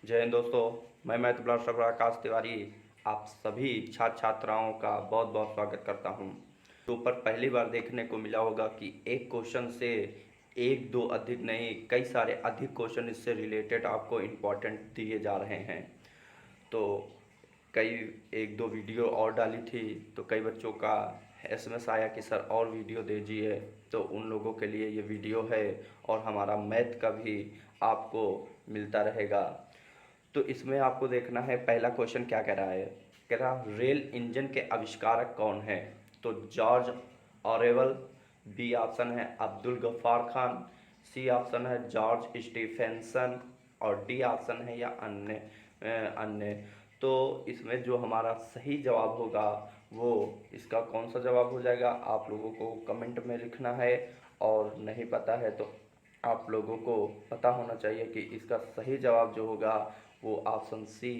जय हिंद दोस्तों। मैं मैथ ब्लास्टर आकाश तिवारी आप सभी छात्र छात्राओं का बहुत बहुत स्वागत करता हूं। तो पर पहली बार देखने को मिला होगा कि एक क्वेश्चन से एक दो अधिक नहीं, कई सारे अधिक क्वेश्चन इससे रिलेटेड आपको इम्पोर्टेंट दिए जा रहे हैं। तो कई एक दो वीडियो और डाली थी, तो कई बच्चों का एसएमएस आया कि सर और वीडियो दीजिए, तो उन लोगों के लिए ये वीडियो है और हमारा मैथ का भी आपको मिलता रहेगा। तो इसमें आपको देखना है पहला क्वेश्चन क्या कह रहा है। कह रहा रेल इंजन के आविष्कारक कौन है। तो जॉर्ज ऑरेवल, बी ऑप्शन है अब्दुल गफ्फार खान, सी ऑप्शन है जॉर्ज स्टीफेंसन और डी ऑप्शन है या अन्य। तो इसमें जो हमारा सही जवाब होगा वो इसका कौन सा जवाब हो जाएगा, आप लोगों को कमेंट में लिखना है। और नहीं पता है तो आप लोगों को पता होना चाहिए कि इसका सही जवाब जो होगा वो ऑप्शन सी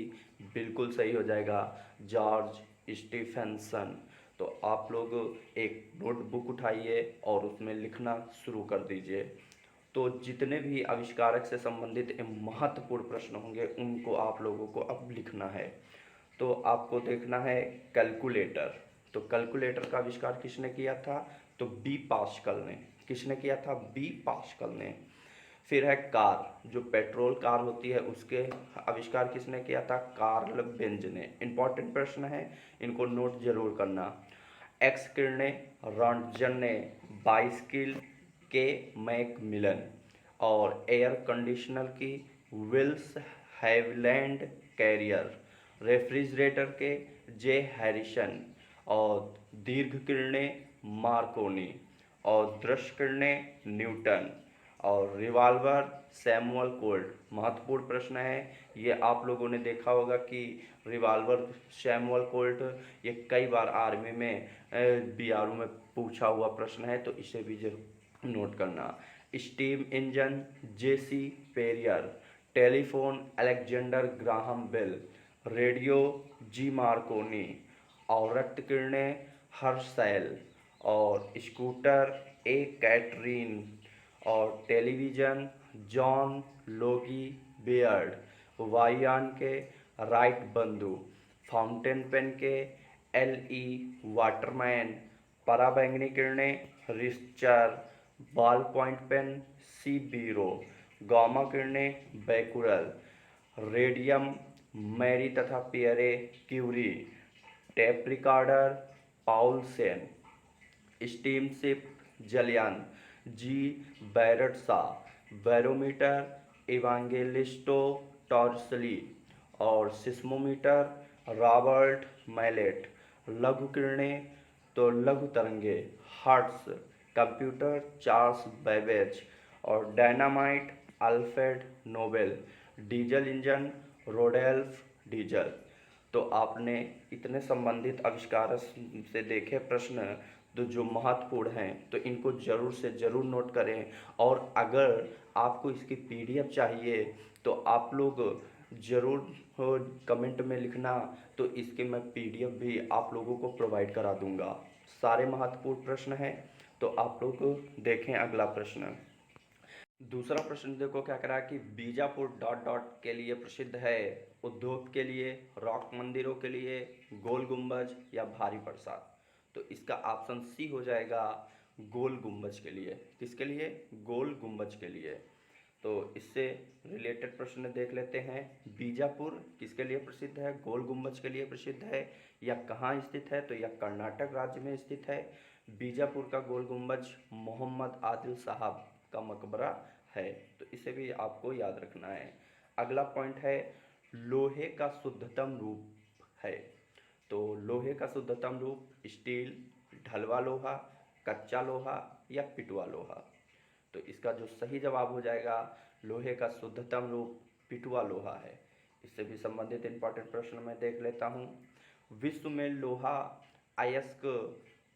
बिल्कुल सही हो जाएगा, जॉर्ज स्टीफेंसन। तो आप लोग एक नोटबुक उठाइए और उसमें लिखना शुरू कर दीजिए। तो जितने भी आविष्कारक से संबंधित महत्वपूर्ण प्रश्न होंगे उनको आप लोगों को अब लिखना है। तो आपको देखना है कैलकुलेटर। तो कैलकुलेटर का आविष्कार किसने किया था। तो बी पास्कल ने। किसने किया था, बी पास्कल ने। फिर है कार, जो पेट्रोल कार होती है उसके आविष्कार किसने किया था, कार्ल बेंज ने। इंपॉर्टेंट प्रश्न है, इनको नोट जरूर करना। एक्स किरणें रॉन्टजन ने, बाइस्किल के मैकमिलन और एयर कंडीशनर की विल्स हैविलैंड कैरियर, रेफ्रिजरेटर के जे हैरिसन और दीर्घ किरणें मार्कोनी और दृश्य किरणें न्यूटन और रिवाल्वर सैमुअल कोल्ट। महत्वपूर्ण प्रश्न है ये, आप लोगों ने देखा होगा कि रिवाल्वर सैमुअल कोल्ट ये कई बार आर्मी में बीआरओ में पूछा हुआ प्रश्न है, तो इसे भी जरूर नोट करना। Steam engine J C Perrier, telephone Alexander Graham Bell, radio G Marconi और रक्त किरणें हर्शैल और स्कूटर ए कैटरीन और टेलीविज़न जॉन लोगी बेयर्ड, वायुयान के राइट बंधु, फाउंटेन पेन के एल ई वाटरमैन, पराबैंगनी किरणें रिस्चर, ball point pen C Biro, gamma किरणें बैकुरल, रेडियम मैरी तथा Pierre Curie, tape recorder Poulsen, steam ship जलियान जी बैरट सा, बैरोमीटर इवांगेलिस्टो टॉर्सली और सिस्मोमीटर रॉबर्ट मैलेट, लघु किरणें तो लघु तरंगे हर्ट्स, कंप्यूटर चार्ल्स बेबेज और dynamite Alfred Nobel, diesel engine Rudolf Diesel. तो आपने इतने संबंधित आविष्कार से देखे प्रश्न तो जो महत्वपूर्ण हैं, तो इनको ज़रूर से ज़रूर नोट करें। और अगर आपको इसकी पीडीएफ चाहिए तो आप लोग ज़रूर कमेंट में लिखना, तो इसके मैं पीडीएफ भी आप लोगों को प्रोवाइड करा दूंगा। सारे महत्वपूर्ण प्रश्न हैं, तो आप लोग देखें अगला प्रश्न। दूसरा प्रश्न देखो क्या कह रहा है कि बीजापुर डॉट डॉट के लिए प्रसिद्ध है, उद्योग के लिए, रॉक मंदिरों के लिए, गोल गुंबज या भारी प्रसाद। तो इसका ऑप्शन सी हो जाएगा गोल गुंबज के लिए। किसके लिए, गोल गुंबज के लिए। तो इससे रिलेटेड प्रश्न देख लेते हैं। बीजापुर किसके लिए प्रसिद्ध है, गोल गुंबज के लिए प्रसिद्ध है या कहाँ स्थित है, तो यह कर्नाटक राज्य में स्थित है। बीजापुर का गोल गुंबज मोहम्मद आदिल साहब का मकबरा है, तो इसे भी आपको याद रखना है। अगला पॉइंट है लोहे का शुद्धतम रूप है। तो लोहे का शुद्धतम रूप स्टील, ढलवा लोहा, कच्चा लोहा या पिटवा लोहा। तो इसका जो सही जवाब हो जाएगा लोहे का शुद्धतम रूप पिटवा लोहा है। इससे भी संबंधित इंपॉर्टेंट प्रश्न मैं देख लेता हूँ। विश्व में लोहा अयस्क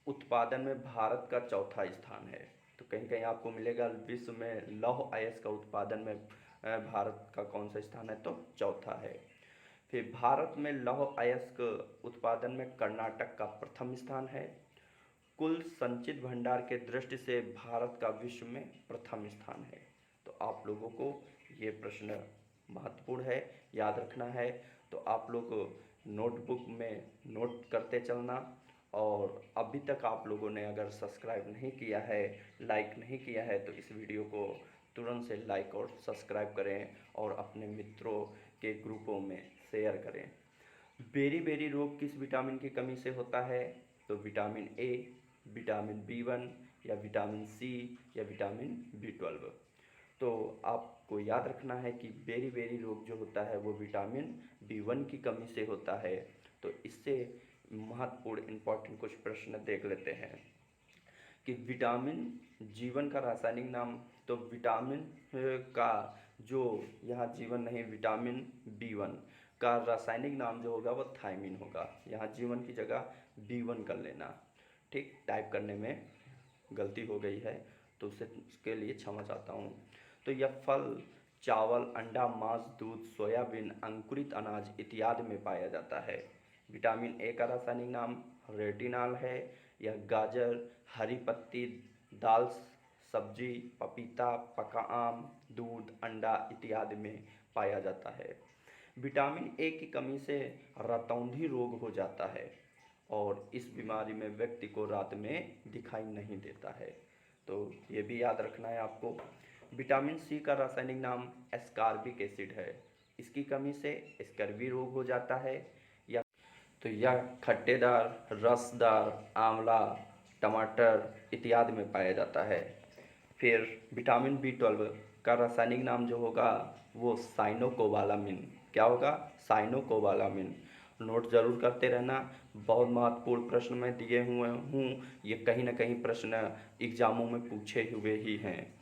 उत्पादन में भारत का चौथा स्थान है। तो कहीं कहीं आपको मिलेगा विश्व में लौह अयस्क का उत्पादन में भारत का कौन सा स्थान है, तो चौथा है। फिर भारत में लौह अयस्क उत्पादन में कर्नाटक का प्रथम स्थान है। कुल संचित भंडार के दृष्टि से भारत का विश्व में प्रथम स्थान है। तो आप लोगों को ये प्रश्न महत्वपूर्ण है, याद रखना है। तो आप लोग नोटबुक में नोट करते चलना। और अभी तक आप लोगों ने अगर सब्सक्राइब नहीं किया है, लाइक नहीं किया है, तो इस वीडियो को तुरंत से लाइक और सब्सक्राइब करें और अपने मित्रों के ग्रुपों में शेयर करें। बेरी रोग किस विटामिन की कमी से होता है? तो विटामिन ए, विटामिन B1 या विटामिन सी या विटामिन B12। तो आपको याद रखना है कि बेरी रोग जो होता है वो विटामिन B1 की कमी से होता है। तो इससे महत्वपूर्ण इम्पोर्टेंट कुछ प्रश्न देख लेते हैं कि विटामिन जीवन का रासायनिक नाम। तो विटामिन का जो यहाँ जीवन नहीं, विटामिन B1 का रासायनिक नाम जो होगा वो थायमिन होगा। यहाँ जीवन की जगह B1 कर लेना। ठीक, टाइप करने में गलती हो गई है तो उसके लिए क्षमा चाहता हूँ। तो यह फल, चावल, अंडा, मांस, दूध, सोयाबीन, अंकुरित अनाज इत्यादि में पाया जाता है। विटामिन ए का रासायनिक नाम रेटिनॉल है। यह गाजर, हरी पत्ती, दाल, सब्जी, पपीता, पका आम, दूध, अंडा इत्यादि में पाया जाता है। विटामिन ए की कमी से रतौंधी रोग हो जाता है और इस बीमारी में व्यक्ति को रात में दिखाई नहीं देता है। तो ये भी याद रखना है आपको। विटामिन सी का रासायनिक नाम एस्कॉर्बिक एसिड है। इसकी कमी से स्कर्वी रोग हो जाता है। या तो यह खट्टेदार, रसदार, आंवला, टमाटर इत्यादि में पाया जाता है। फिर विटामिन B12 का रासायनिक नाम जो होगा वो साइनोकोबालामिन। क्या होगा? साइनोकोबालामिन। नोट जरूर करते रहना, बहुत महत्वपूर्ण प्रश्न मैं दिए हुए हूँ। ये कहीं ना कहीं प्रश्न एग्जामों में पूछे हुए ही हैं।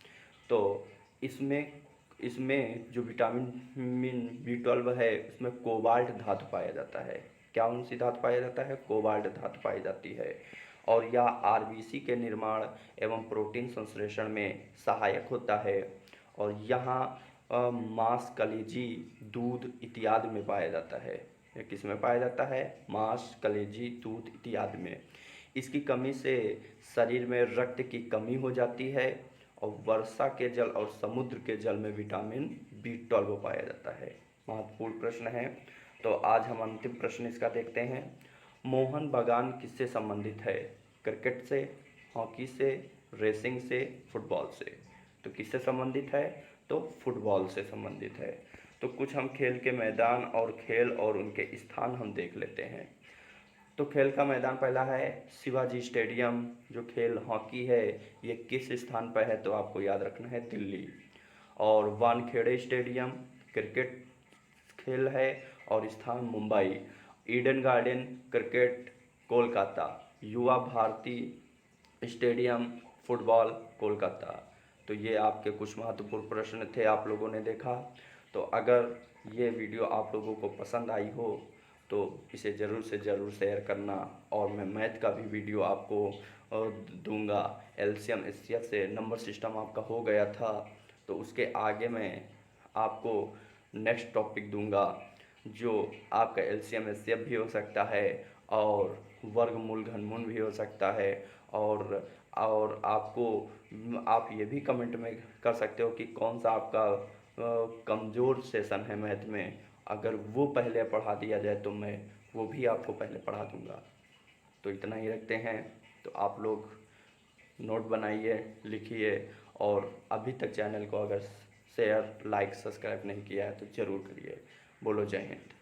तो इसमें इसमें जो विटामिन B12 है उसमें कोबाल्ट धातु पाया जाता है। क्या कौन सी धातु पाया जाता है? कोबाल्ट धातु पाई जाती है। और यह आरबीसी के निर्माण एवं प्रोटीन संश्लेषण में सहायक होता है। और यहाँ मांस, कलेजी, दूध इत्यादि में पाया जाता है। यह किस में पाया जाता है? मांस, कलेजी, दूध इत्यादि में। इसकी कमी से शरीर में रक्त की कमी हो जाती है और वर्षा के जल और समुद्र के जल में विटामिन B12 पाया जाता है। महत्वपूर्ण प्रश्न है। तो आज हम अंतिम प्रश्न इसका देखते हैं। मोहन बागान किससे संबंधित है? क्रिकेट से, हॉकी से, रेसिंग से, फुटबॉल से। तो किससे संबंधित है? तो फुटबॉल से संबंधित है। तो कुछ हम खेल के मैदान और खेल और उनके स्थान हम देख लेते हैं। तो खेल का मैदान पहला है शिवाजी स्टेडियम। जो खेल हॉकी है ये किस स्थान पर है? तो आपको याद रखना है दिल्ली। और वानखेड़े स्टेडियम क्रिकेट खेल है और स्थान Mumbai. Eden garden cricket Kolkata. युवा भारती स्टेडियम फुटबॉल कोलकाता। तो ये आपके कुछ महत्वपूर्ण प्रश्न थे, आप लोगों ने देखा। तो अगर ये वीडियो आप लोगों को पसंद आई हो तो इसे ज़रूर से ज़रूर शेयर करना। और मैं मैथ का भी वीडियो आपको दूंगा। एलसीएम एचसीएफ से नंबर सिस्टम आपका हो गया था तो उसके आगे मैं आपको नेक्स्ट टॉपिक दूंगा जो आपका एलसीएम एचसीएफ भी हो सकता है और वर्गमूल घनमूल भी हो सकता है। और आपको आप ये भी कमेंट में कर सकते हो कि कौन सा आपका कमज़ोर सेशन है मैथ में। अगर वो पहले पढ़ा दिया जाए तो मैं वो भी आपको पहले पढ़ा दूंगा। तो इतना ही रखते हैं। तो आप लोग नोट बनाइए, लिखिए और अभी तक चैनल को अगर शेयर, लाइक, सब्सक्राइब नहीं किया है तो ज़रूर करिए। बोलो जय हिंद।